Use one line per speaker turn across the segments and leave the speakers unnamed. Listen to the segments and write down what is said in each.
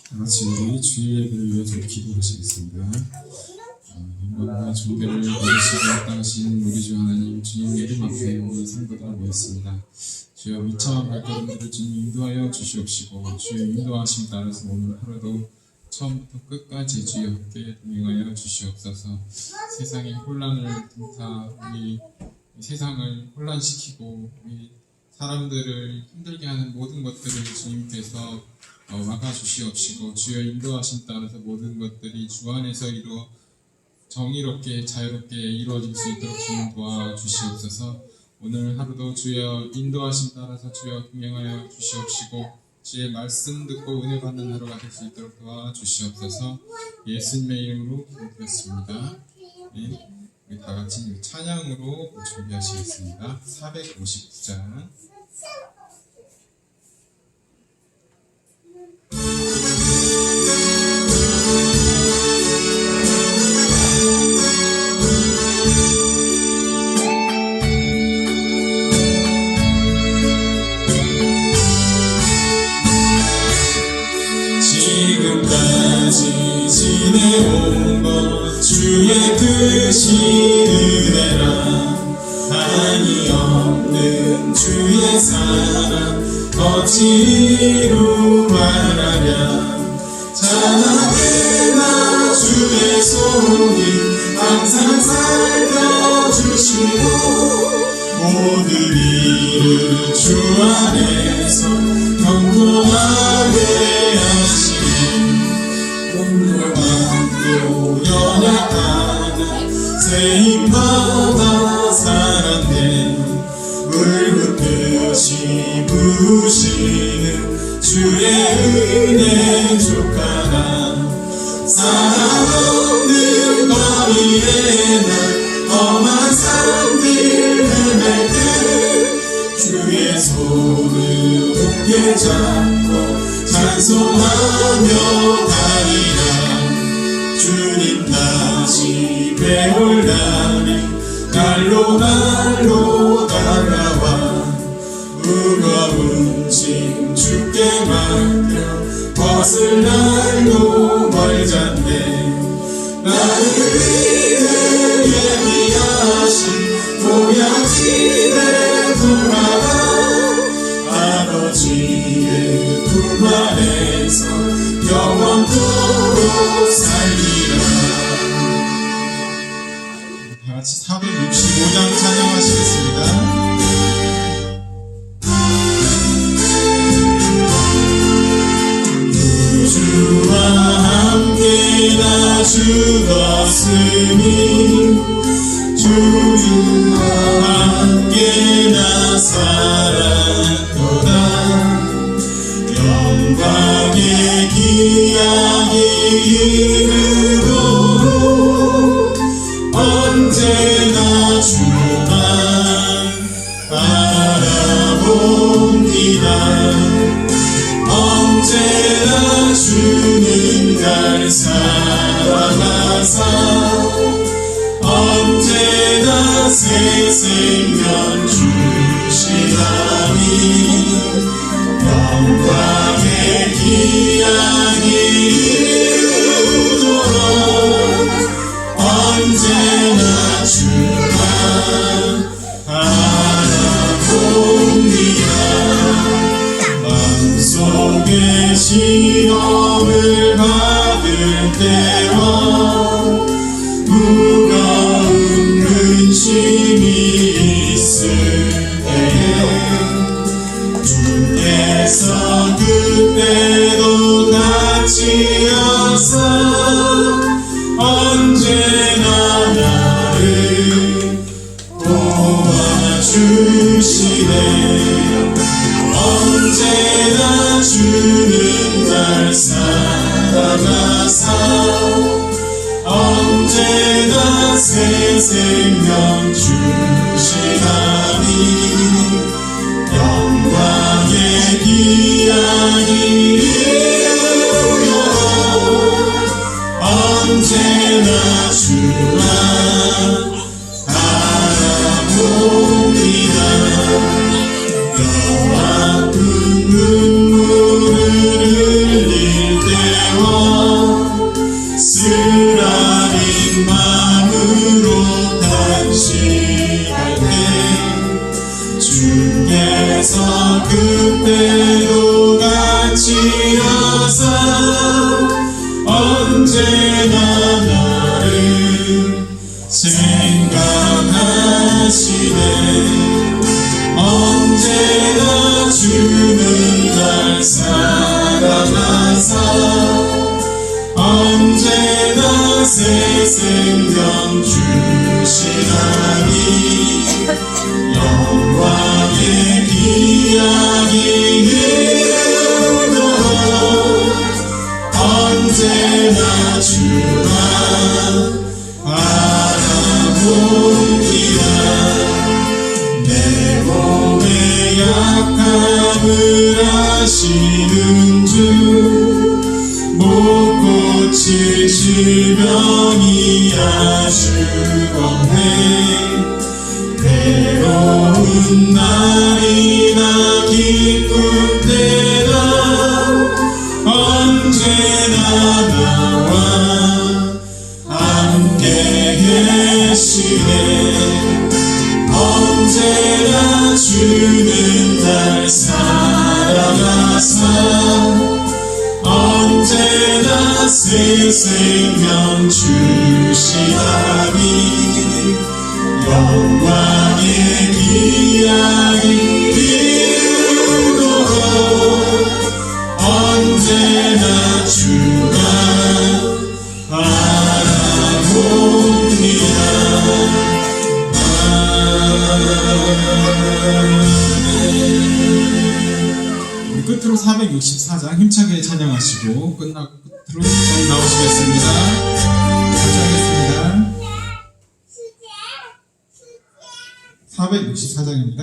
다같이 우리 주일 예배를 위해 좀 기도하시겠습니다. 영광과 존귀를 받으시고 합당하신 우리 주 하나님, 주님 이름 앞에 우리 성도들 모였습니다. 주여 미처 발걸음들을 주님 인도하여 주시옵시고, 주의 인도하심 따라서 오늘 하루도 처음부터 끝까지 주여 함께 동행하여 주시옵소서. 세상의 혼란을 등타 우리 세상을 혼란시키고 우리 사람들을 힘들게 하는 모든 것들을 주님께서 막아주시옵시고, 주의 인도하심 따라서 모든 것들이 주 안에서 이루어 정의롭게 자유롭게 이루어질 수 있도록 주님 도와주시옵소서. 오늘 하루도 주여 인도하심 따라서 주여 동행하여 주시옵시고, 주의 말씀 듣고 은혜 받는 하루가 될 수 있도록 도와주시옵소서. 예수님의 이름으로 기도드렸습니다. 네, 우리 다 같이 찬양으로 준비하시겠습니다. 459장.
지금까지 지내온 것 주의 크신 은혜라. 한이 없는 주의 사랑 어찌로 말하랴. 찬양해나 주의 손이 항상 살펴주시고, 모든 일을 주 안에서 경고하게 하시니, 공로만도 연약하나 새 힘받아 살았네. 물붓듯이 부으시는 주의 은혜 족하나. 사랑 없는 거리에 난 험한 산길 헤맬 때 주의 손을 굳게 잡고 찬송하며 가리라. 주님 다시 배울 날이 날로 다가와. 무거운 짐 주께 맡겨 벗을 날도 멀잖네. 나를 위해 예비하신 고향집에 돌아가. 아버지의 품 안에서 영원토록 살리라.
다같이 465장 찬양하시겠습니다.
주와 함께 나 죽었으니 주와 함께 나 살았도다. 영광의 기약이 이르도록 언제나 주만 바라봅니다. 언제나 주는 날 사랑하사. 언제나 새 생명 주시나니. 영광의 기약이 이루도록 언제나 주만 바라봅니다. 마음속에 시험을 받을 때와 무거운 근심이 있을 때에 주께서 그때도 같이 하사 언제나 나를 도와주시네. 언제나 주는 날 사랑하사. 언제나 새 생명 주시나니. 영광의 기약이 이루도록 언제나 주만 바라봅니다. 뼈 아픈 눈물을 흘릴 때와 쓰라린 마음으로 탄식할 때 주께서 그때도 같이 하사 언제나 나를 생각하시네. 언제나 주는 날 사랑하사 언제나 새 생명 주시나니 영광의 기약이 흐르도록 언제나 주만 바라봅니다. 내 몸의 약함을 아시는 주 못 고칠 질병이 아주 없네. 괴로운 날이나 기쁜 때나 언제나 나와 함께 계시네. 언제나 주는 날 사랑하사 언제나 새 생명 주시나니 영광의 기약이 이루도록 언제나 주만 바라봅니다.
우리 끝으로 464장 힘차게 찬양하시고 끝나고 끝으로 나오시겠습니다. 찬양하겠습니다. 464장입니다.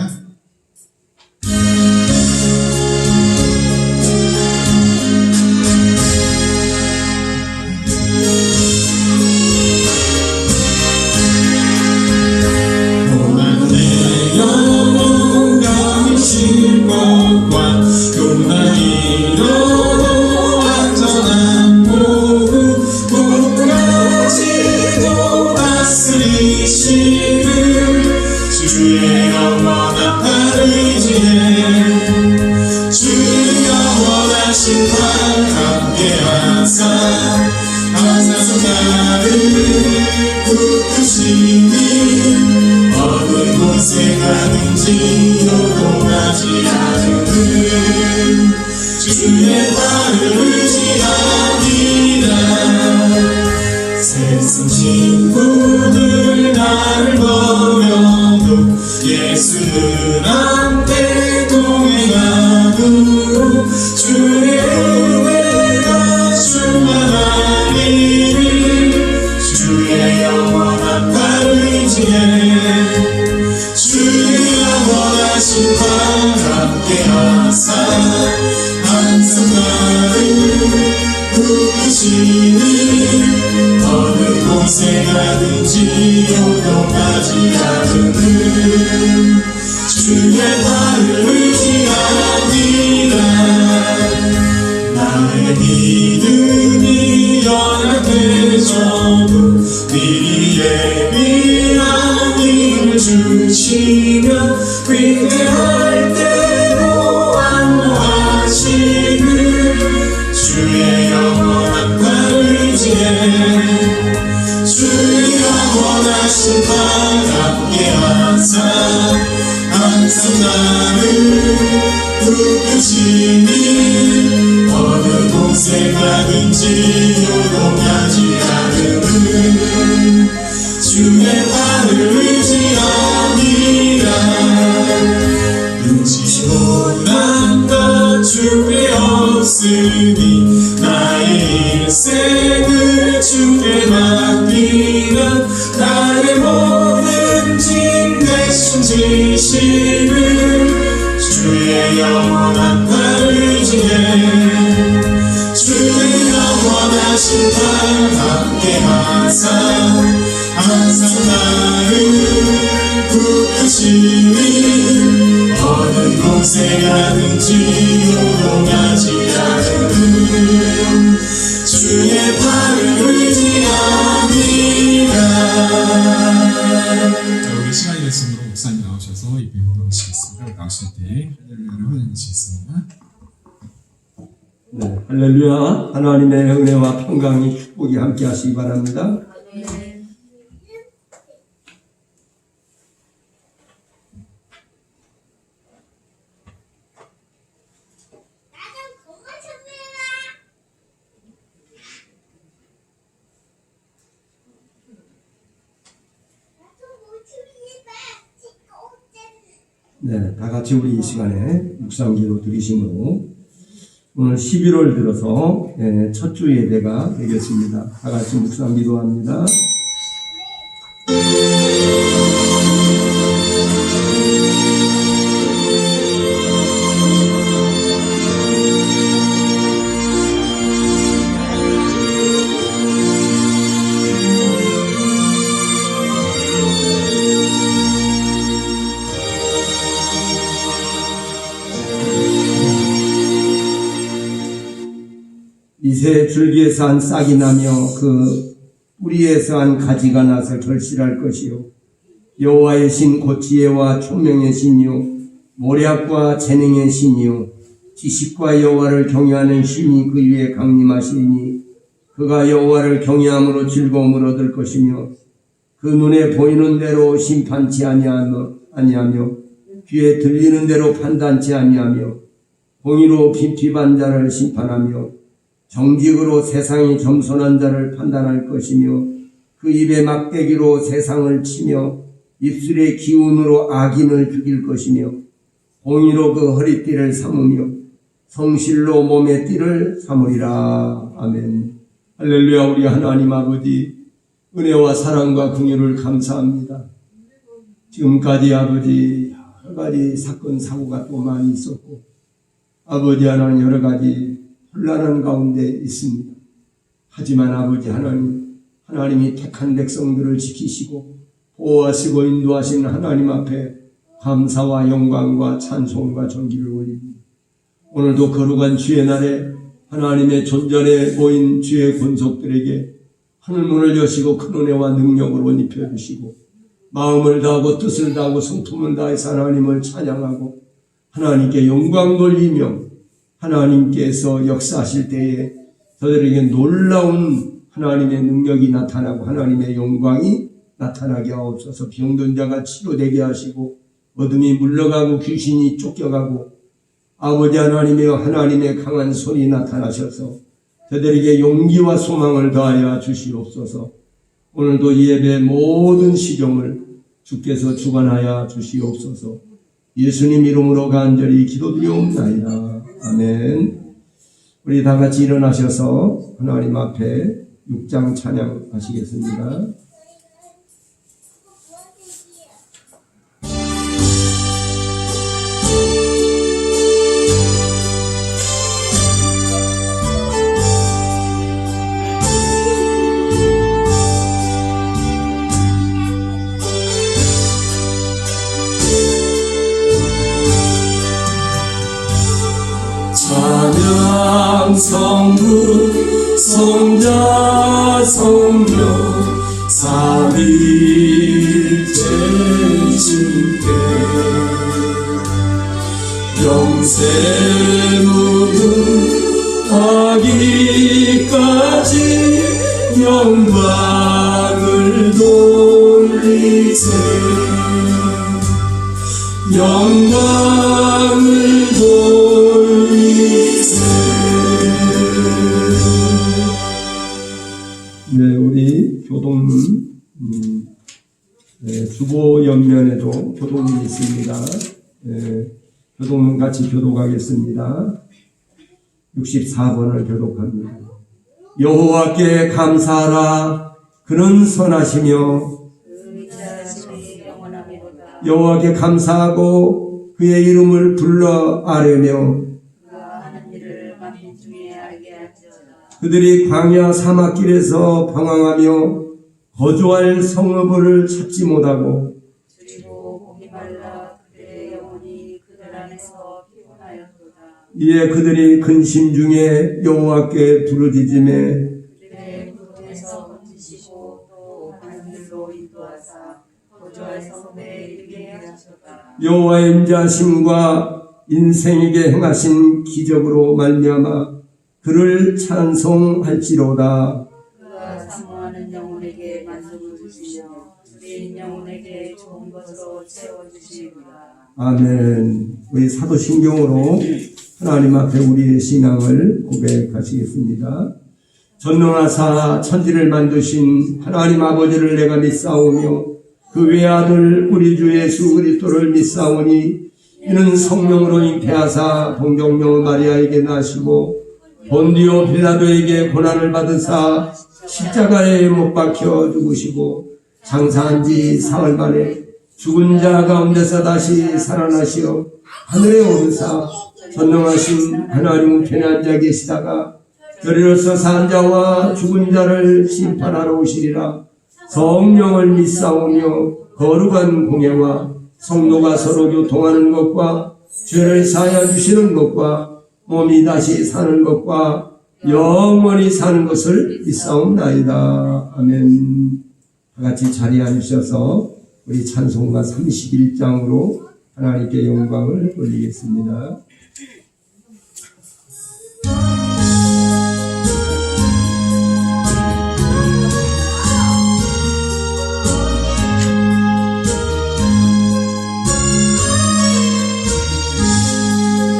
주의 영원한 팔을 지내 주 영원하신 날 함께하사 항상 나를 굳으시니 어느 곳에 가든지 요동하지 않으는 주의 팔을 의지합니다. 세상 친구들 나를 버려도 예수는 함께 동행하고 주의 은혜가 충만하리니 주의 영원한 팔을 의지해 주의 영원하신 팔 함께하사 항상 나를 부으시니 어느 곳에 가든지 요동하지 않으는 주의 팔을 의지합니다. 나의 믿음이 연약해져도 미리 예비한 힘을 주시며 위대할 때로 안노하시는 주의 영원한 팔을 의지해 주의 영원하신 팔 함께하사 항상 나를 부으시니 어느 곳에 가든지 요동하지 않으는 주의 팔을 의지합니다. 눈치고 난 것 주께 없으니 나의 일생을 주께 맡기면 나의 모든 짐 대신 지시는 주의 영원한 팔을 의지해 주의 영원하신 팔 함께하사 항상 나를 붙드시니 어느 곳에 가든지 요동하지 않음 주의 팔을 의지합니다.
우리 시간이 됐으므로 목사님 나오셔서 예배 운동하시겠습니다. 나오실 때 할렐루야를 환영하시겠습니다.
네, 할렐루야. 하나님의 은혜와 평강이 축복이 함께 하시기 바랍니다. 네, 다 같이 우리 이 시간에 묵상기도 드리심으로 오늘 11월 들어서 첫 주 예배가 되겠습니다. 다 같이 묵상기도합니다. 이새 줄기에서 한 싹이 나며 그 뿌리에서 한 가지가 나서 결실할 것이요 여호와의 신 곧 지혜와 총명의 신이요 모략과 재능의 신이요 지식과 여호와를 경외하는 신이 그 위에 강림하시니 그가 여호와를 경외함으로 즐거움을 얻을 것이며 그 눈에 보이는 대로 심판치 아니하며 귀에 들리는 대로 판단치 아니하며 공의로 핍핍한 자를 심판하며 정직으로 세상이 겸손한 자를 판단할 것이며 그 입의 막대기로 세상을 치며 입술의 기운으로 악인을 죽일 것이며 공의로 그 허리띠를 삼으며 성실로 몸의 띠를 삼으리라. 아멘. 할렐루야. 우리 하나님 아버지 은혜와 사랑과 긍휼을 감사합니다. 지금까지 아버지 여러 가지 사건 사고가 또 많이 있었고 아버지 하나님 여러 가지 혼란한 가운데 있습니다. 하지만 아버지 하나님이 택한 백성들을 지키시고 보호하시고 인도하시는 하나님 앞에 감사와 영광과 찬송과 존귀를 올립니다. 오늘도 거룩한 주의 날에 하나님의 존전에 모인 주의 권속들에게 하늘문을 여시고 큰 은혜와 능력을 옷 입혀주시고 마음을 다하고 뜻을 다하고 성품을 다해서 하나님을 찬양하고 하나님께 영광 돌리며 하나님께서 역사하실 때에 저들에게 놀라운 하나님의 능력이 나타나고 하나님의 영광이 나타나게 하옵소서. 병든 자가 치료되게 하시고 어둠이 물러가고 귀신이 쫓겨가고 아버지 하나님의 강한 손이 나타나셔서 저들에게 용기와 소망을 더하여 주시옵소서. 오늘도 예배 모든 시종을 주께서 주관하여 주시옵소서. 예수님 이름으로 간절히 기도드리옵나이다. 아멘. 우리 다 같이 일어나셔서 하나님 앞에 6장 찬양하시겠습니다.
찬양 성부 성자 성령 삼위일체 주께 영생 무궁하기까지 영광을 돌리세 영광을 돌리세.
네, 우리 교동문 주보 옆면에도 교동문이 있습니다. 교동문 같이 교독하겠습니다. 64번을 교독합니다. 여호와께 감사하라. 그는 선하시며 여호와께 감사하고 그의 이름을 불러 아뢰며 그들이 광야 사막길에서 방황하며 거주할 성읍을 찾지 못하고
그리고 목이 말라 그들의 영혼이 그들 안에서 피곤하였도다.
이에 그들이 근심 중에 여호와께 부르짖음에
그들의 구름에서 건지시고 또 하늘로 인도하사 거주할 성읍에 이르게 하셨다.
여호와의 인자심과 인생에게 행하신 기적으로 말미암아 그를 찬송할지로다.
그가 사모하는 영혼에게 만족을 주시며 우리 영혼에게 좋은 것으로 채워주시리로다.
아멘. 우리 사도신경으로 하나님 앞에 우리의 신앙을 고백하시겠습니다. 전능하사 천지를 만드신 하나님 아버지를 내가 믿사오며 그 외아들 우리 주 예수 그리스도를 믿사오니 이는 성령으로 잉태하사 동정녀 마리아에게 나시고 본디오 빌라도에게 고난을 받으사 십자가에 못 박혀 죽으시고 장사한 지 사흘 만에 죽은 자 가운데서 다시 살아나시어 하늘에 오르사 전능하신 하나님 우편에 앉아 계시다가 저리로서 산 자와 죽은 자를 심판하러 오시리라. 성령을 믿사오며 거룩한 공예와 성도가 서로 교통하는 것과 죄를 사하여 주시는 것과 몸이 다시 사는 것과 영원히 사는 것을 믿사옵나이다. 아멘. 다같이 자리에 앉으셔서 우리 찬송가 31장으로 하나님께 영광을 올리겠습니다.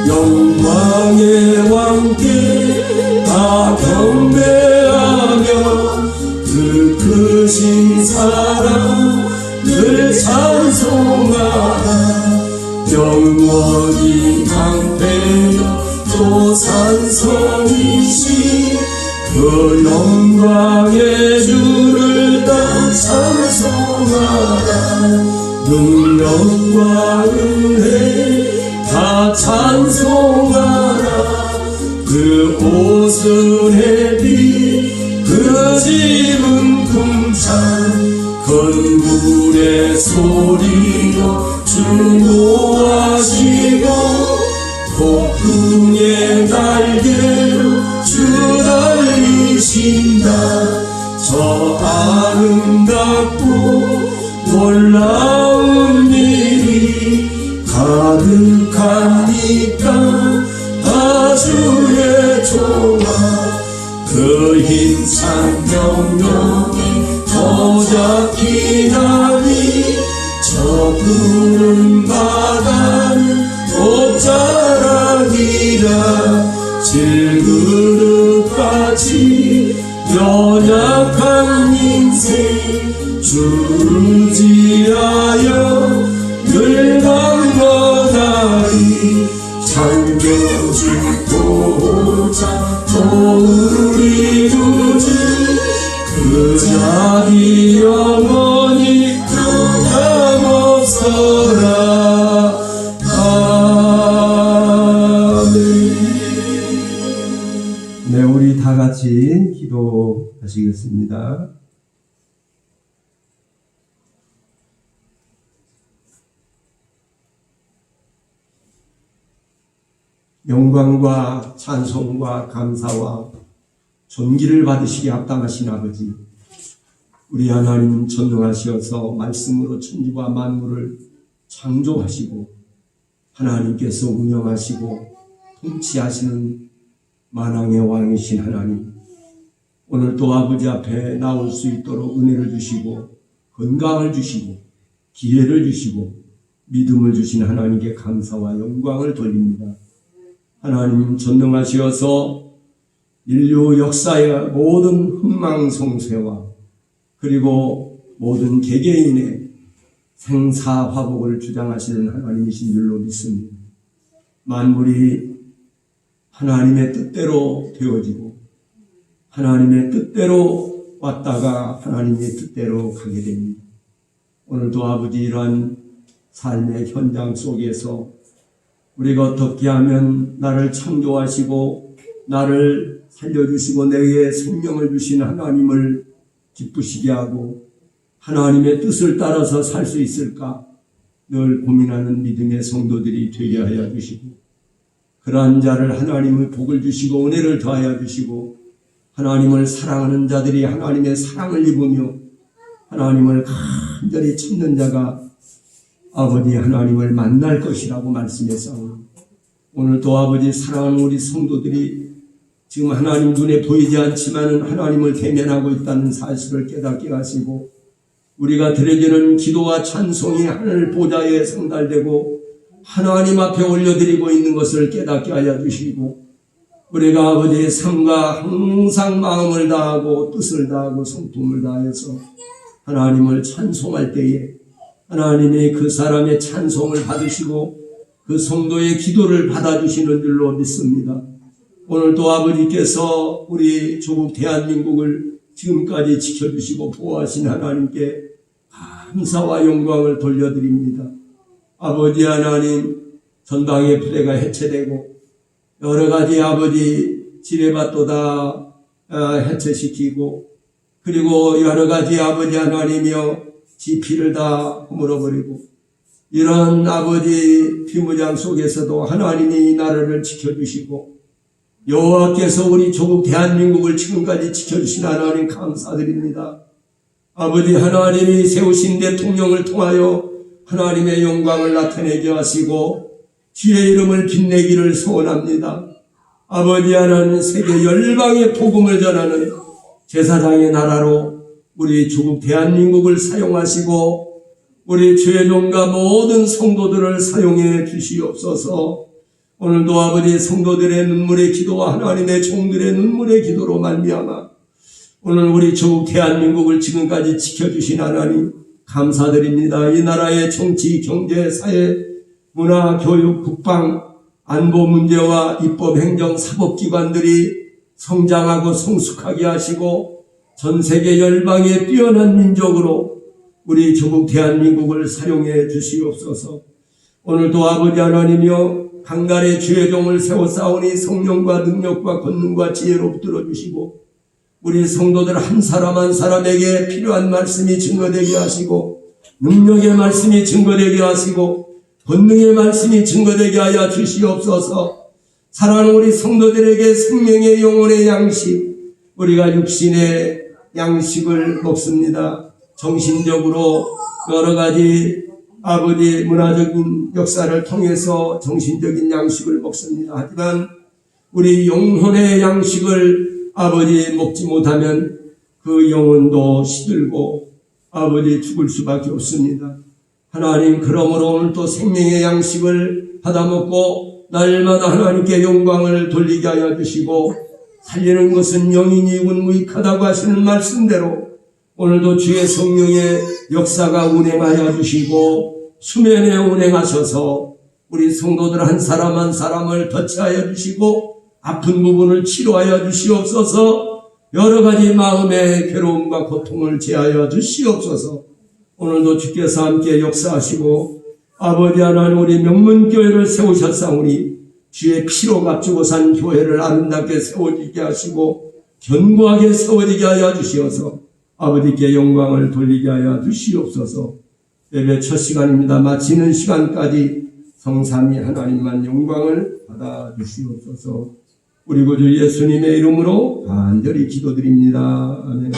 영광의 왕께 다 경배하며 그 크신 사랑을 찬송하라. 영원히 강대여 또 산성이시 그 영광의 주를 다 찬송하라. 능력과 은혜 다 찬송하라. 그 옷은 햇빛 그 집은 궁창 건물의 소리로 주노하시고 폭풍의 날개로 주 달리신다. 저 아름답고 놀라운 일이 가득한 이 땅 아주의 조화 그 힘찬 명령이 더잡히나니 저 푸른 바다는 옷자락이라. 질그릇같이 연약한 인생 주를 지하여 늘 강건하리. 잠겨줄 보호자 또 우리 구주 그 자리 영원히 변함없어라. 아멘.
네, 우리 다 같이 기도하시겠습니다. 영광과 찬송과 감사와 존귀를 받으시기 합당하신 아버지, 우리 하나님 전능하시어서 말씀으로 천지와 만물을 창조하시고 하나님께서 운영하시고 통치하시는 만왕의 왕이신 하나님, 오늘 또 아버지 앞에 나올 수 있도록 은혜를 주시고 건강을 주시고 기회를 주시고 믿음을 주신 하나님께 감사와 영광을 돌립니다. 하나님 전능하시어서 인류 역사의 모든 흥망성쇠와 그리고 모든 개개인의 생사화복을 주장하시는 하나님이신 줄로 믿습니다. 만물이 하나님의 뜻대로 되어지고 하나님의 뜻대로 왔다가 하나님의 뜻대로 가게 됩니다. 오늘도 아버지 이러한 삶의 현장 속에서 우리가 어떻게 하면 나를 창조하시고 나를 살려주시고 내게 생명을 주신 하나님을 기쁘시게 하고 하나님의 뜻을 따라서 살 수 있을까 늘 고민하는 믿음의 성도들이 되게 하여 주시고 그러한 자를 하나님의 복을 주시고 은혜를 더하여 주시고 하나님을 사랑하는 자들이 하나님의 사랑을 입으며 하나님을 간절히 찾는 자가 아버지 하나님을 만날 것이라고 말씀했사오니 오늘도 아버지 사랑하는 우리 성도들이 지금 하나님 눈에 보이지 않지만 하나님을 대면하고 있다는 사실을 깨닫게 하시고 우리가 드려지는 기도와 찬송이 하늘 보좌에 상달되고 하나님 앞에 올려드리고 있는 것을 깨닫게 하여 주시고 우리가 아버지의 삶과 항상 마음을 다하고 뜻을 다하고 성품을 다해서 하나님을 찬송할 때에 하나님이 그 사람의 찬송을 받으시고 그 성도의 기도를 받아주시는 줄로 믿습니다. 오늘도 아버지께서 우리 조국 대한민국을 지금까지 지켜주시고 보호하신 하나님께 감사와 영광을 돌려드립니다. 아버지 하나님, 전방의 부대가 해체되고 여러 가지 아버지 지뢰밭도 다 해체시키고 그리고 여러 가지 아버지 하나님이여 지피를 다 허물어버리고 이런 아버지 비무장 속에서도 하나님이 이 나라를 지켜주시고 여호와께서 우리 조국 대한민국을 지금까지 지켜주신 하나님 감사드립니다. 아버지 하나님이 세우신 대통령을 통하여 하나님의 영광을 나타내게 하시고 주의 이름을 빛내기를 소원합니다. 아버지 하나님 세계 열방의 복음을 전하는 제사장의 나라로 우리 조국 대한민국을 사용하시고 우리 주의 종과 모든 성도들을 사용해 주시옵소서. 오늘도 아버지 성도들의 눈물의 기도와 하나님의 종들의 눈물의 기도로 말미암아 오늘 우리 조국 대한민국을 지금까지 지켜주신 하나님 감사드립니다. 이 나라의 정치, 경제, 사회, 문화, 교육, 국방, 안보 문제와 입법, 행정, 사법기관들이 성장하고 성숙하게 하시고 전 세계 열방의 뛰어난 민족으로 우리 조국 대한민국을 사용해 주시옵소서. 오늘도 아버지 하나님이여 강간의 주의 종을 세워 싸우니 성령과 능력과 권능과 지혜로 붙들어 주시고 우리 성도들 한 사람 한 사람에게 필요한 말씀이 증거되게 하시고 능력의 말씀이 증거되게 하시고 권능의 말씀이 증거되게 하여 주시옵소서. 사랑하는 우리 성도들에게 생명의 영혼의 양식 우리가 육신의 양식을 먹습니다. 정신적으로 여러 가지 아버지 문화적인 역사를 통해서 정신적인 양식을 먹습니다. 하지만 우리 영혼의 양식을 아버지 먹지 못하면 그 영혼도 시들고 아버지 죽을 수밖에 없습니다. 하나님 그러므로 오늘 또 생명의 양식을 받아먹고 날마다 하나님께 영광을 돌리게 하여 주시고 살리는 것은 영이니 운무익하다고 하시는 말씀대로 오늘도 주의 성령의 역사가 운행하여 주시고 수면에 운행하셔서 우리 성도들 한 사람 한 사람을 터치하여 주시고 아픈 부분을 치료하여 주시옵소서. 여러 가지 마음의 괴로움과 고통을 제하여 주시옵소서. 오늘도 주께서 함께 역사하시고 아버지 하나님 우리 명문교회를 세우셨사오니 주의 피로 값주고 산 교회를 아름답게 세워지게 하시고 견고하게 세워지게 하여 주시어서 아버지께 영광을 돌리게 하여 주시옵소서. 예배 첫 시간입니다. 마치는 시간까지 성삼위 하나님만 영광을 받아 주시옵소서. 우리 구주 예수님의 이름으로 간절히 기도드립니다. 아멘.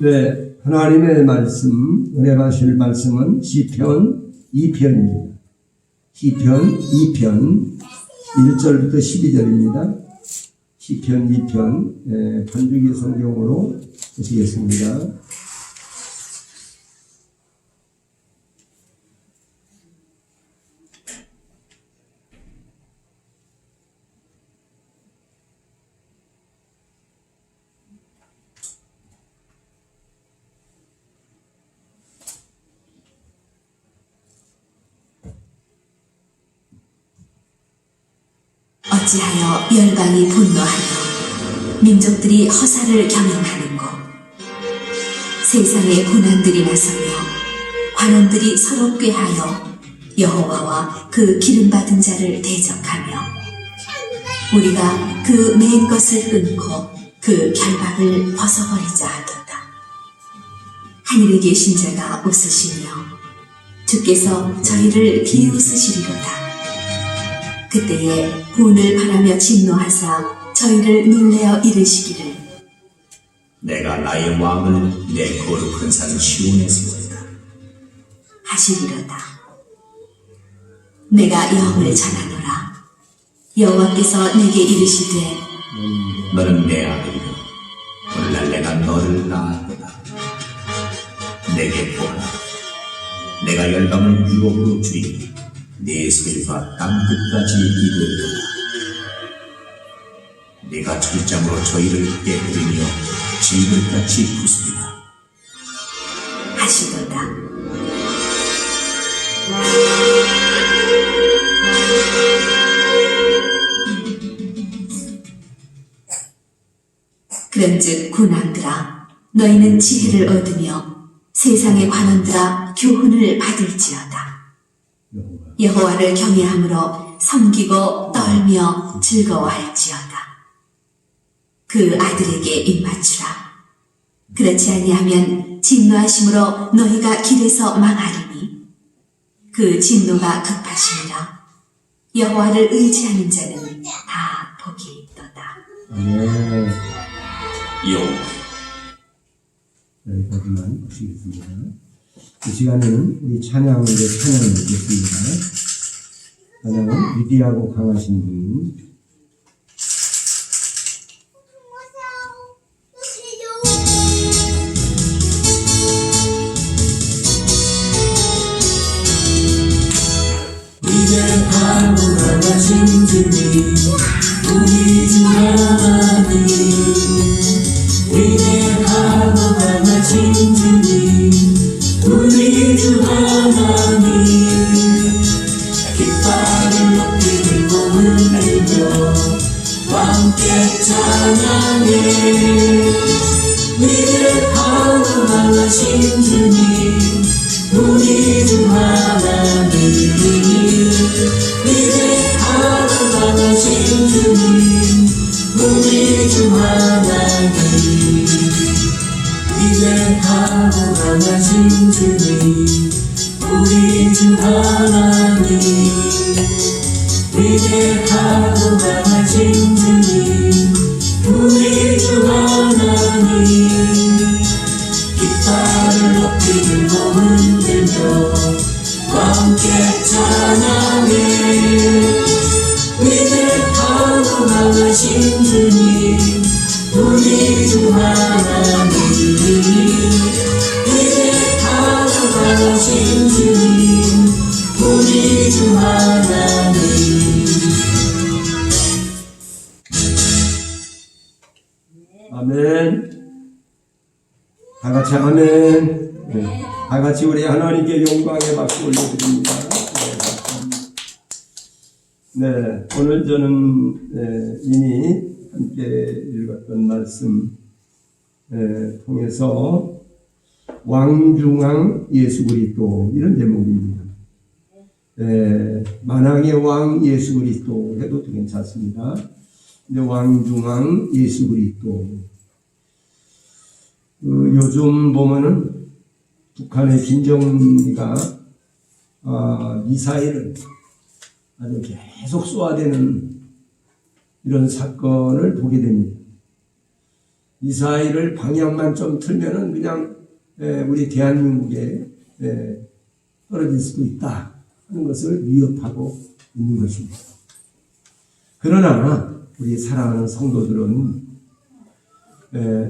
네, 하나님의 말씀, 은혜 받으실 말씀은 시편 2편입니다. 시편 2편 1절부터 12절입니다. 시편 2편 번주기 성경으로 보시겠습니다.
어찌하여 열방이 분노하며 민족들이 허사를 경영하는고. 세상의 군왕들이 나서며 관원들이 서로 꾀하여 여호와와 그 기름받은 자를 대적하며 우리가 그 맨 것을 끊고 그 결박을 벗어버리자 하도다. 하늘에 계신 자가 웃으시며 주께서 저희를 비웃으시리로다. 그때에 분을 바라며 진노하사 저희를 놀래어 이르시기를
내가 나의 왕을 내 거룩한 산 시온에 세웠다.
하시리로다. 내가 영을 전하노라. 여호와께서 내게 이르시되
너는 내 아들이라. 오늘날 내가 너를 낳았다. 내게 보라. 내가 열방을 유혹으로 줄이니 내 소리가 땅 끝까지 이르리로다. 네가 철장으로 저희를 깨뜨리며 질글같이 부수리라.
하시도다. 그런즉 군왕들아 너희는 지혜를 얻으며 세상의 관원들아 교훈을 받을지어다. 여호와를 경외함으로 섬기고 떨며 즐거워할지어다. 그 아들에게 입맞추라. 그렇지 아니하면 진노하심으로 너희가 길에서 망하리니 그 진노가 급하심이라. 여호와를 의지하는 자는 다 복이 있도다.
아멘. 여기까지만 보시겠습니다. 이 시간에는 우리 찬양으로 찬양을 드리겠습니다. 찬양은 위대하고 강하신 분.
위대하고 강하신 주님, 우리 주 하나님. 위대하고 강하신 주님, 우리 주 하나님. 깃발을 높이 들고 흔들며 함께 찬양해. 위대하고 강하신 주님, 우리 주 하나님. 위대하고 강하신 주님, 우리 주 하나님. 위대하고 강하신 주님, 우리 주 하나님. 위대하고 강하신 주님, 우리 주 하나님. 깃발을 높이 들고 흔들며 함께 찬양해. 위대하고 강하신 주님, 우리 주 하나님. 위대하고 강하신 주님, 우리 주 하나님.
아멘. 다 같이 아멘. 네. 다 같이 우리 하나님께 영광의 박수 올려드립니다. 네, 오늘 저는 이미 함께 읽었던 말씀 통해서 왕중왕 예수 그리스도 이런 제목입니다. 만왕의 왕 예수 그리스도 해도 괜찮습니다. 근데 왕중왕 예수 그리스도. 요즘 보면은 북한의 김정은이가 미사일을 아주 계속 쏘아대는 이런 사건을 보게 됩니다. 미사일을 방향만 좀 틀면은 그냥 우리 대한민국에 떨어질 수도 있다 하는 것을 위협하고 있는 것입니다. 그러나 우리 사랑하는 성도들은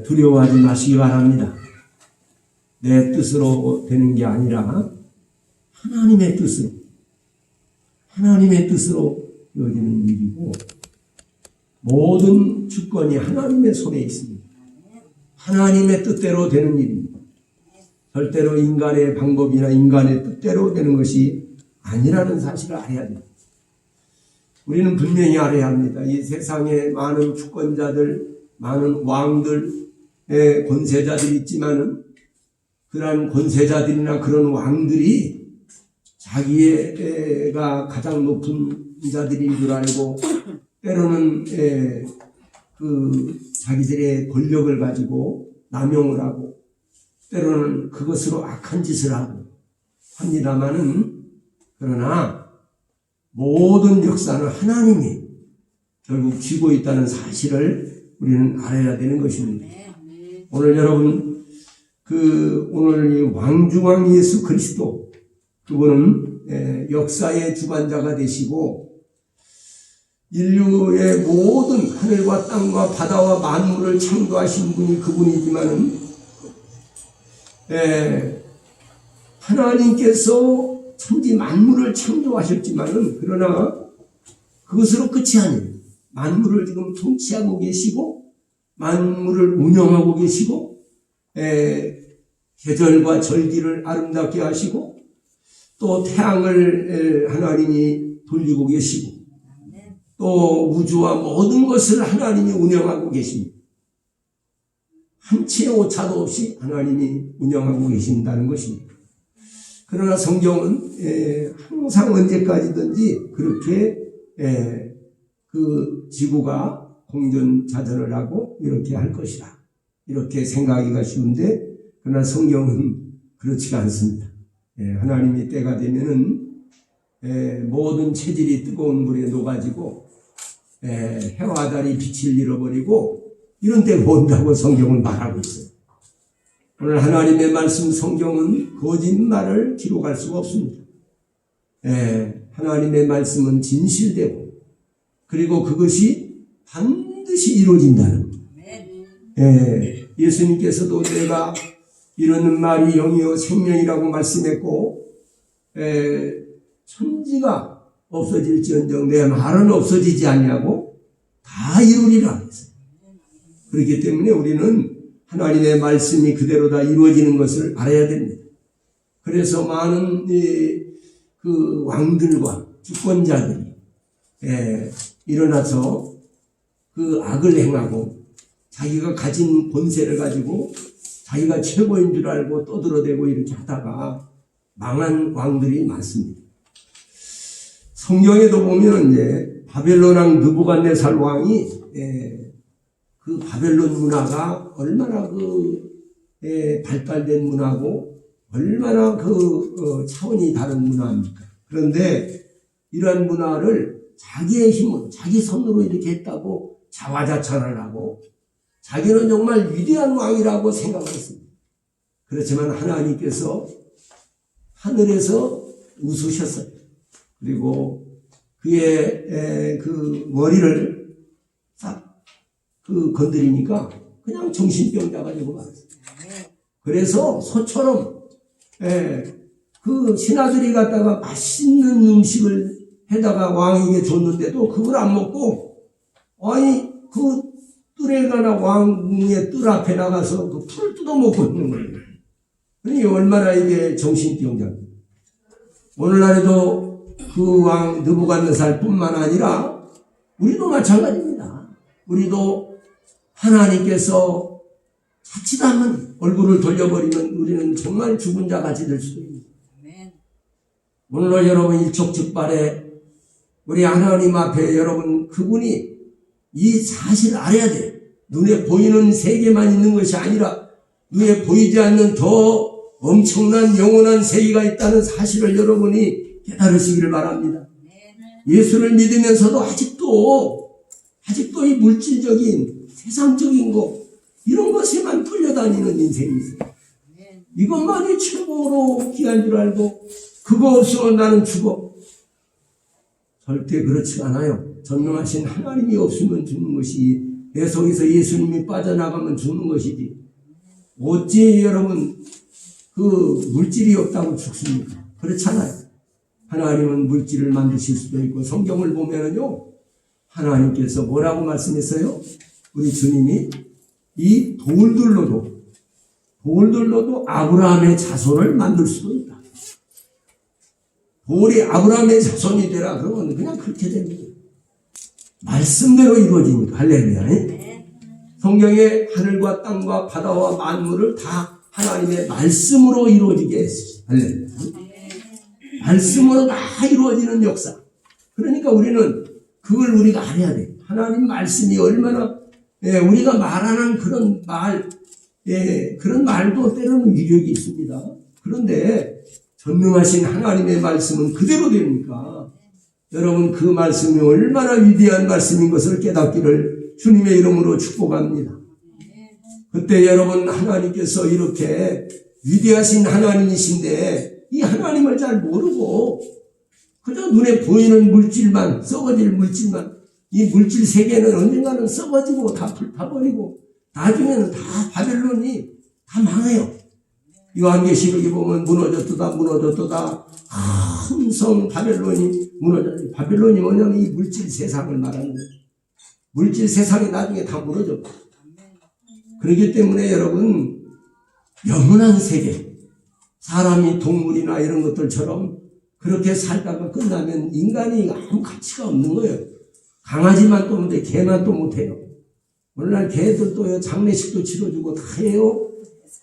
두려워하지 마시기 바랍니다. 내 뜻으로 되는 게 아니라 하나님의 뜻으로 이루어지는 일이고 모든 주권이 하나님의 손에 있습니다. 하나님의 뜻대로 되는 일입니다. 절대로 인간의 방법이나 인간의 뜻대로 되는 것이 아니라는 사실을 알아야 됩니다. 우리는 분명히 알아야 합니다. 이 세상에 많은 주권자들, 많은 왕들의 권세자들이 있지만은 그러한 권세자들이나 그런 왕들이 자기가 가장 높은 자들인 줄 알고 때로는 자기들의 권력을 가지고 남용을 하고 때로는 그것으로 악한 짓을 하고 합니다마는 그러나 모든 역사는 하나님이 결국 쥐고 있다는 사실을 우리는 알아야 되는 것입니다. 오늘 여러분 오늘 이 왕중왕 예수 그리스도 그분은 역사의 주관자가 되시고 인류의 모든 하늘과 땅과 바다와 만물을 창조하신 분이 그분이지만은 하나님께서 천지 만물을 창조하셨지만은 그러나 그것으로 끝이 아니에요. 만물을 지금 통치하고 계시고 만물을 운영하고 계시고 계절과 절기를 아름답게 하시고 또 태양을 하나님이 돌리고 계시고 또 우주와 모든 것을 하나님이 운영하고 계십니다. 한 치의 오차도 없이 하나님이 운영하고 계신다는 것입니다. 그러나 성경은 항상 언제까지든지 그렇게 그 지구가 공존자전을 하고 이렇게 할 것이다. 이렇게 생각하기가 쉬운데 그러나 성경은 그렇지가 않습니다. 하나님이 때가 되면은 모든 체질이 뜨거운 물에 녹아지고 해와 달이 빛을 잃어버리고 이런 때가 온다고 성경은 말하고 있어요. 오늘 하나님의 말씀 성경은 거짓말을 기록할 수가 없습니다. 하나님의 말씀은 진실되고 그리고 그것이 반드시 이루어진다는 거예요. 예수님께서도 내가 이르는 말이 영이요 생명이라고 말씀했고 천지가 없어질지언정 내 말은 없어지지 않냐고 다 이루리라 했어요. 그렇기 때문에 우리는 하나님의 말씀이 그대로 다 이루어지는 것을 알아야 됩니다. 그래서 많은 그 왕들과 주권자들이 일어나서 그 악을 행하고 자기가 가진 권세를 가지고 자기가 최고인 줄 알고 떠들어대고 이렇게 하다가 망한 왕들이 많습니다. 성경에도 보면 이제 바벨론 왕 느부갓네살 왕이 그 바벨론 문화가 얼마나 발달된 문화고 얼마나 차원이 다른 문화입니까? 그런데 이러한 문화를 자기의 힘으로 자기 손으로 이렇게 했다고 자화자찬을 하고 자기는 정말 위대한 왕이라고 생각했습니다. 그렇지만 하나님께서 하늘에서 웃으셨어요. 그리고 그의 그 머리를 싹 건드리니까 그냥 정신병자가 되고 말았어요. 그래서 소처럼 그 신하들이 갖다가 맛있는 음식을 해다가 왕에게 줬는데도 그걸 안 먹고 왕이 그 뜰에 가나 왕의 뜰 앞에 나가서 그 풀을 뜯어먹고 있는 거예요. 그러니 얼마나 이게 정신병자입니다. 오늘날에도 그 왕 느부갓네살 뿐만 아니라 우리도 마찬가지입니다. 우리도 하나님께서 자칫하면 얼굴을 돌려버리면 우리는 정말 죽은 자 같이 될 수도 있습니다. 오늘날 여러분 일촉즉발에 우리 하나님 앞에 여러분 그분이 이 사실을 알아야 돼요. 눈에 보이는 세계만 있는 것이 아니라 눈에 보이지 않는 더 엄청난 영원한 세계가 있다는 사실을 여러분이 깨달으시기를 바랍니다. 예수를 믿으면서도 아직도 이 물질적인 세상적인 것 이런 것에만 끌려다니는 인생이 있어요. 이것만이 최고로 귀한 줄 알고 그거 없으면 나는 죽어. 절대 그렇지 않아요. 전능하신 하나님이 없으면 죽는 것이 내 속에서 예수님이 빠져나가면 죽는 것이지. 어찌 여러분 그 물질이 없다고 죽습니까? 그렇잖아요. 하나님은 물질을 만드실 수도 있고 성경을 보면은요 하나님께서 뭐라고 말씀했어요? 우리 주님이 이 돌들로도 아브라함의 자손을 만들 수도 있다. 돌이 아브라함의 자손이 되라 그러면 그냥 그렇게 됩니다. 말씀대로 이루어지니까. 할렐루야. 성경에 하늘과 땅과 바다와 만물을 다 하나님의 말씀으로 이루어지게 했어요. 할렐루야. 말씀으로 다 이루어지는 역사. 그러니까 우리는 그걸 우리가 알아야 돼. 하나님 말씀이 얼마나, 우리가 말하는 그런 말, 그런 말도 때로는 위력이 있습니다. 그런데 전능하신 하나님의 말씀은 그대로 되니까 여러분 그 말씀이 얼마나 위대한 말씀인 것을 깨닫기를 주님의 이름으로 축복합니다. 그때 여러분 하나님께서 이렇게 위대하신 하나님이신데 이 하나님을 잘 모르고 그저 눈에 보이는 물질만, 썩어질 물질만, 이 물질 세계는 언젠가는 썩어지고 다 불타버리고 나중에는 다 바벨론이 다 망해요. 요한계시록에 보면 무너졌도다 큰 성 바벨론이 무너졌어요. 바벨론이 뭐냐면 이 물질 세상을 말하는 거예요. 물질 세상이 나중에 다 무너졌고. 그렇기 때문에 여러분 영원한 세계, 사람이 동물이나 이런 것들처럼 그렇게 살다가 끝나면 인간이 아무 가치가 없는 거예요. 강아지만 또 못해, 개만 또 못해요. 오늘날 개들도요, 장례식도 치러주고 다 해요.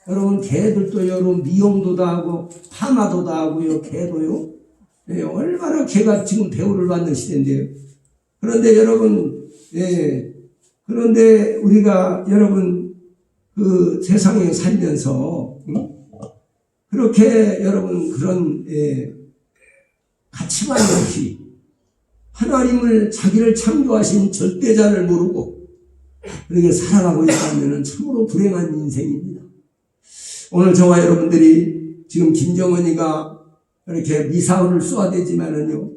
여러분, 개들도 여러분, 미용도 다 하고, 파마도 다 하고요, 개도요. 얼마나 개가 지금 대우를 받는 시대인데요. 그런데 여러분, 그런데 우리가 여러분, 그 세상에 살면서, 그렇게 여러분, 그런, 가치관 없이, 하나님을 자기를 창조하신 절대자를 모르고, 그렇게 살아가고 있다면 참으로 불행한 인생입니다. 오늘 저와 여러분들이 지금 김정은이가 이렇게 미사오를 쏘아대지만은요,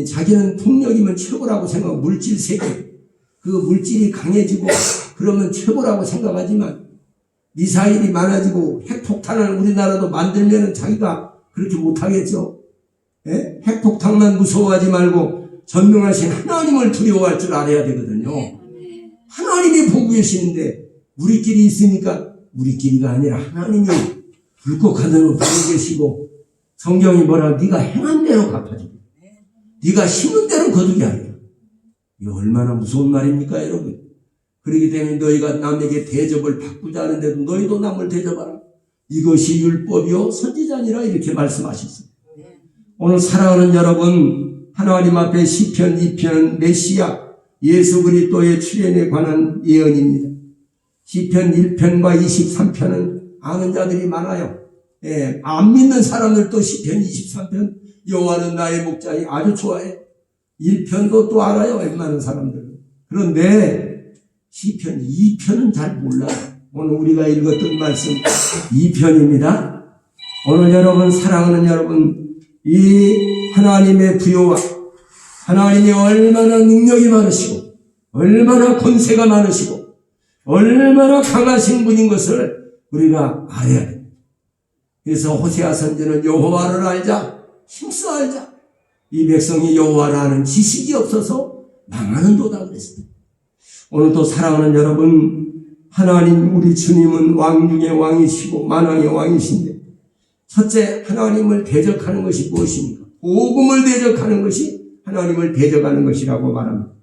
자기는 폭력이면 최고라고 생각하고 물질 세계, 그 물질이 강해지고 그러면 최고라고 생각하지만 미사일이 많아지고 핵폭탄을 우리나라도 만들면은 자기가 그렇게 못하겠죠. 핵폭탄만 무서워하지 말고 전능하신 하나님을 두려워할 줄 알아야 되거든요. 하나님이 보고 계시는데 우리끼리 있으니까 우리끼리가 아니라 하나님이 불꽃 하늘로 보고 계시고 성경이 뭐라 네가 행한 대로 갚아주고 네가 심은 대로 거두게 하리라. 이거 얼마나 무서운 말입니까 여러분. 그렇기 때문에 너희가 남에게 대접을 바꾸자 하는데도 너희도 남을 대접하라. 이것이 율법이요 선지자니라 이렇게 말씀하셨습니다. 오늘 사랑하는 여러분 하나님 앞에 시편 2편 메시아 예수 그리스도의 출현에 관한 예언입니다. 시편 1편과 23편은 아는 자들이 많아요. 안 믿는 사람들도 시편 23편 여호와는 나의 목자니 아주 좋아해. 1편도 또 알아요. 웬만한 사람들은. 그런데 시편 2편은 잘 몰라요. 오늘 우리가 읽었던 말씀 2편입니다. 오늘 여러분 사랑하는 여러분 이 하나님의 부여와 하나님이 얼마나 능력이 많으시고 얼마나 권세가 많으시고 얼마나 강하신 분인 것을 우리가 알아야 됩니다. 그래서 호세아 선지는 여호와를 알자 힘써 알자 이 백성이 여호와를 아는 지식이 없어서 망하는도다 그랬습니다. 오늘도 사랑하는 여러분 하나님 우리 주님은 왕 중의 왕이시고 만왕의 왕이신데 첫째 하나님을 대적하는 것이 무엇입니까? 복음을 대적하는 것이 하나님을 대적하는 것이라고 말합니다.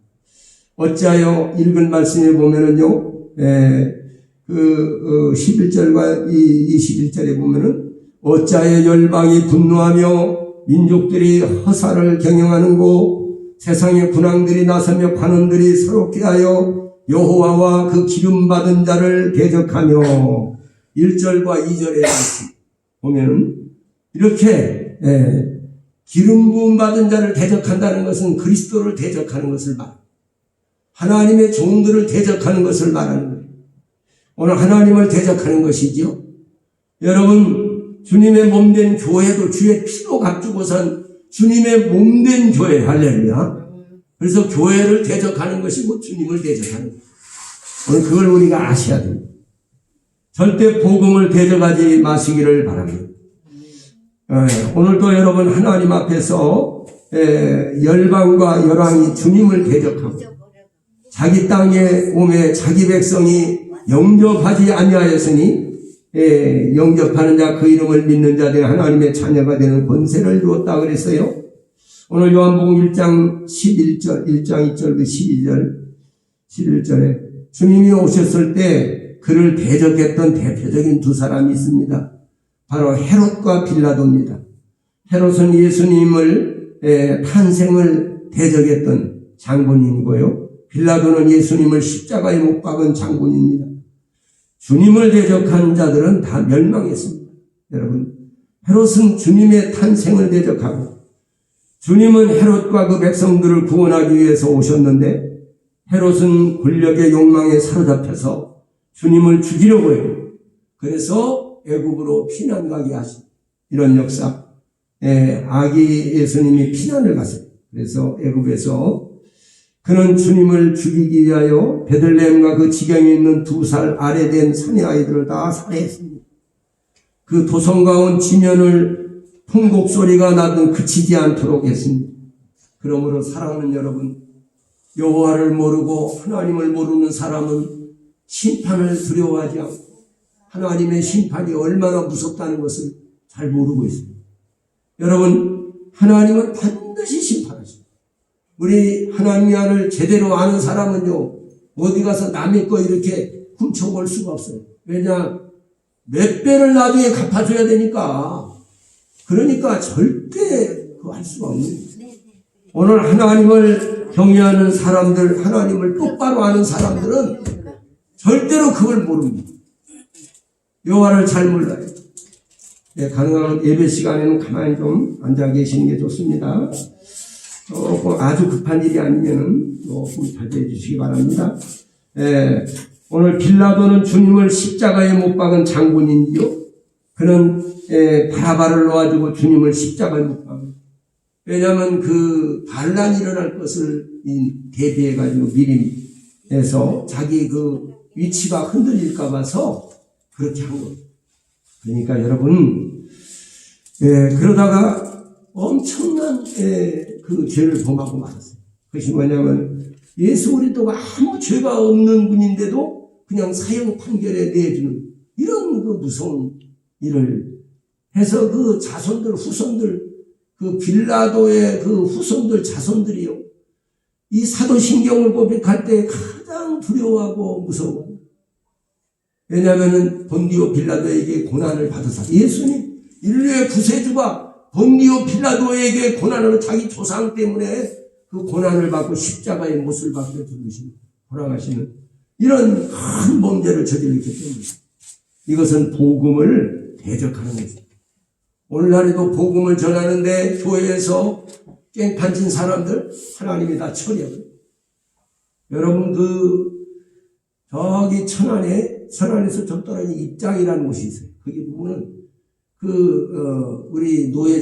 어찌하여 읽은 말씀에 보면은요 11절과 21절에 보면은 어찌하여 열방이 분노하며 민족들이 허사를 경영하는고 세상의 군왕들이 나서며 관원들이 서럽게 하여 여호와와 그 기름받은 자를 대적하며 1절과 2절에 보면은 이렇게 기름 부음 받은 자를 대적한다는 것은 그리스도를 대적하는 것을 말합니다. 하나님의 종들을 대적하는 것을 말하는 거예요. 오늘 하나님을 대적하는 것이지요. 여러분 주님의 몸된 교회도 주의 피로 값주고선 주님의 몸된 교회 할렐루야. 그래서 교회를 대적하는 것이고 주님을 대적하는 거예요. 오늘 그걸 우리가 아셔야 됩니다. 절대 복음을 대적하지 마시기를 바랍니다. 오늘도 여러분 하나님 앞에서 열방과 열왕이 주님을 대적하고 자기 땅에 오매 자기 백성이 영접하지 아니하였으니 영접하는 자 그 이름을 믿는 자들이 하나님의 자녀가 되는 권세를 주었다 그랬어요. 오늘 요한복음 1장 11절, 1장 2절, 11절에 주님이 오셨을 때 그를 대적했던 대표적인 두 사람이 있습니다. 바로 헤롯과 빌라도입니다. 헤롯은 예수님을 탄생을 대적했던 장군인이고요. 빌라도는 예수님을 십자가에 못 박은 장군입니다. 주님을 대적한 자들은 다 멸망했습니다. 여러분, 헤롯은 주님의 탄생을 대적하고 주님은 헤롯과 그 백성들을 구원하기 위해서 오셨는데 헤롯은 권력의 욕망에 사로잡혀서 주님을 죽이려고 해요. 그래서 애굽으로 피난 가게 하신 이런 역사. 아기 예수님이 피난을 갔어요. 그래서 애굽에서 그는 주님을 죽이기 위하여 베들레헴과 그 지경에 있는 2살 아래 된 사내 아이들을 다 살해했습니다. 그 도성가운 지면을 통곡 소리가 나든 그치지 않도록 했습니다. 그러므로 사랑하는 여러분, 여호와를 모르고 하나님을 모르는 사람은 심판을 두려워하지 않고 하나님의 심판이 얼마나 무섭다는 것을 잘 모르고 있습니다. 여러분, 하나님은 반드시 심판하십니다. 우리 하나님의 안을 제대로 아는 사람은요, 어디 가서 남의 거 이렇게 훔쳐볼 수가 없어요. 왜냐? 몇 배를 나중에 갚아줘야 되니까. 그러니까 절대 그거 할 수가 없는 거예요. 오늘 하나님을 경외하는 사람들, 하나님을 똑바로 아는 사람들은 절대로 그걸 모릅니다. 여호와를 잘 몰라요. 가능하면 예배 시간에는 가만히 좀 앉아 계시는 게 좋습니다. 아주 급한 일이 아니면은 조금 자제해 주시기 바랍니다. 오늘 빌라도는 주님을 십자가에 못 박은 장군인지요. 그는 바라바를 놓아주고 주님을 십자가에 못 박은. 왜냐하면 그 반란이 일어날 것을 대비해가지고 미리 해서 자기 그 위치가 흔들릴까 봐서 그렇게 한 거예요. 그러니까 여러분, 그러다가 엄청난 그 죄를 범하고 말았어요. 그것이 뭐냐면 예수 그리스도가 아무 죄가 없는 분인데도 그냥 사형 판결에 내주는 이런 그 무서운 일을 해서 그 자손들, 후손들, 그 빌라도의 그 후손들, 자손들이요, 이 사도신경을 고백할 때 가장 두려워하고 무서워. 왜냐하면 본디오 빌라도에게 고난을 받아서 예수님, 인류의 구세주가 본디오 빌라도에게 고난을 자기 조상 때문에 그 고난을 받고 십자가에 못을 박혀 죽으시는, 돌아가시는 이런 큰 범죄를 저질렀기 때문에 이것은 복음을 대적하는 것입니다. 오늘날에도 복음을 전하는데 교회에서 깽판친 사람들 하나님이 다 처리하고, 여러분 저기 천안에서 좀 떨어진 입장이라는 곳이 있어요. 거기 보면은 우리 노예자